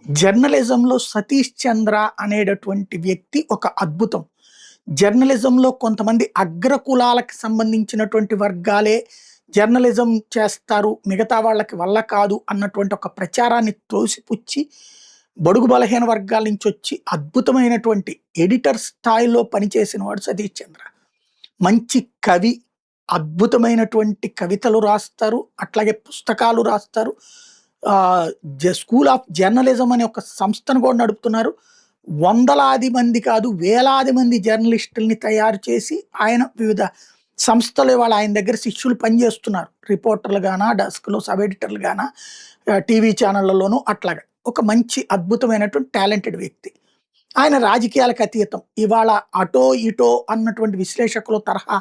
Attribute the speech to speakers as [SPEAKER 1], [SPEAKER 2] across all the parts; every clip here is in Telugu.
[SPEAKER 1] జర్నలిజంలో సతీష్ చంద్ర అనేటటువంటి వ్యక్తి ఒక అద్భుతం. జర్నలిజంలో కొంతమంది అగ్రకులాలకు సంబంధించినటువంటి వర్గాలే జర్నలిజం చేస్తారు. మిగతా వాళ్ళకి వల్ల కాదు అన్నటువంటి ఒక ప్రచారాన్ని తోసిపుచ్చి, బడుగు బలహీన వర్గాల నుంచొచ్చి అద్భుతమైనటువంటి ఎడిటర్ స్థాయిలో పనిచేసిన వాడు సతీష్ చంద్ర. మంచి కవి, అద్భుతమైనటువంటి కవితలు రాస్తారు. అట్లాగే పుస్తకాలు రాస్తారు. స్కూల్ ఆఫ్ జర్నలిజం అనే ఒక సంస్థను కూడా నడుపుతున్నారు. వందలాది మంది కాదు, వేలాది మంది జర్నలిస్టుల్ని తయారు చేసి ఆయన వివిధ సంస్థలు ఇవాళ ఆయన దగ్గర శిష్యులు పనిచేస్తున్నారు. రిపోర్టర్లు గానా, డెస్క్‌లో సబ్ ఎడిటర్లు గానా, టీవీ ఛానళ్లలోనూ అట్లాగా. ఒక మంచి అద్భుతమైనటువంటి టాలెంటెడ్ వ్యక్తి. ఆయన రాజకీయాలకు అతీతం. ఇవాళ అటో ఇటో అన్నటువంటి విశ్లేషకుల తరహా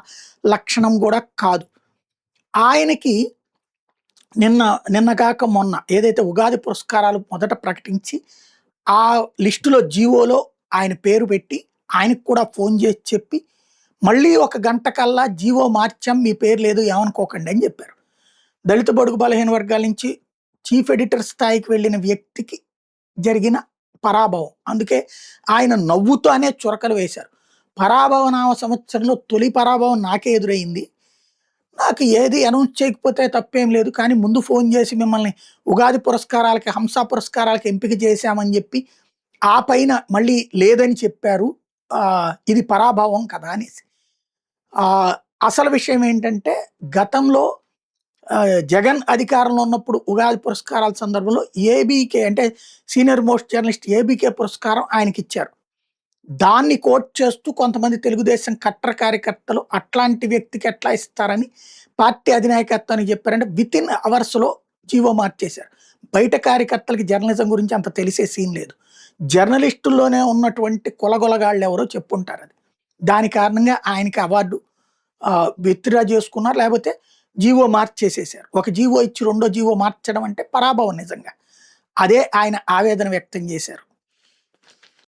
[SPEAKER 1] లక్షణం కూడా కాదు. ఆయనకి నిన్నగాక మొన్న ఏదైతే ఉగాది పురస్కారాలు మొదట ప్రకటించి, ఆ లిస్టులో జీవోలో ఆయన పేరు పెట్టి, ఆయనకు కూడా ఫోన్ చేసి చెప్పి, మళ్ళీ ఒక గంట కల్లా జీవో మార్చాం, మీ పేరు లేదు ఏమనుకోకండి అని చెప్పారు. దళిత బడుగు బలహీన వర్గాల నుంచి చీఫ్ ఎడిటర్ స్థాయికి వెళ్ళిన వ్యక్తికి జరిగిన పరాభవం. అందుకే ఆయన నవ్వుతూనే చురకలు వేశారు. పరాభవ నామ సంవత్సరంలో తొలి పరాభవం నాకే ఎదురైంది. నాకు ఏది అనౌన్స్ చేయకపోతే తప్పేం లేదు. కానీ ముందు ఫోన్ చేసి మిమ్మల్ని ఉగాది పురస్కారాలకి, హంసా పురస్కారాలకి ఎంపిక చేశామని చెప్పి, ఆ పైన మళ్ళీ లేదని చెప్పారు. ఇది పరాభవం కదా అనేసి. అసలు విషయం ఏంటంటే, గతంలో జగన్ అధికారంలో ఉన్నప్పుడు ఉగాది పురస్కారాల సందర్భంలో ఏబీకే అంటే సీనియర్ మోస్ట్ జర్నలిస్ట్ ఏబీకే పురస్కారం ఆయనకిచ్చారు. దాన్ని కోట్ చేస్తూ కొంతమంది తెలుగుదేశం కట్టర్ కార్యకర్తలు అట్లాంటి వ్యక్తికి ఎట్లా ఇస్తారని పార్టీ అధినాయకత్వానికి చెప్పారంటే వితిన్ అవర్స్లో జీవో మార్చేశారు. బయట కార్యకర్తలకి జర్నలిజం గురించి అంత తెలిసే సీన్ లేదు. జర్నలిస్టుల్లోనే ఉన్నటువంటి కొలగొలగాళ్ళు ఎవరో చెప్పుంటారు. అది దాని కారణంగా ఆయనకి అవార్డు విత్డ్రా చేసుకున్నారు. లేకపోతే జీవో మార్చేసేసారు. ఒక జీవో ఇచ్చి రెండో జీవో మార్చడం అంటే పరాభవం నిజంగా. అదే ఆయన ఆవేదన వ్యక్తం చేశారు.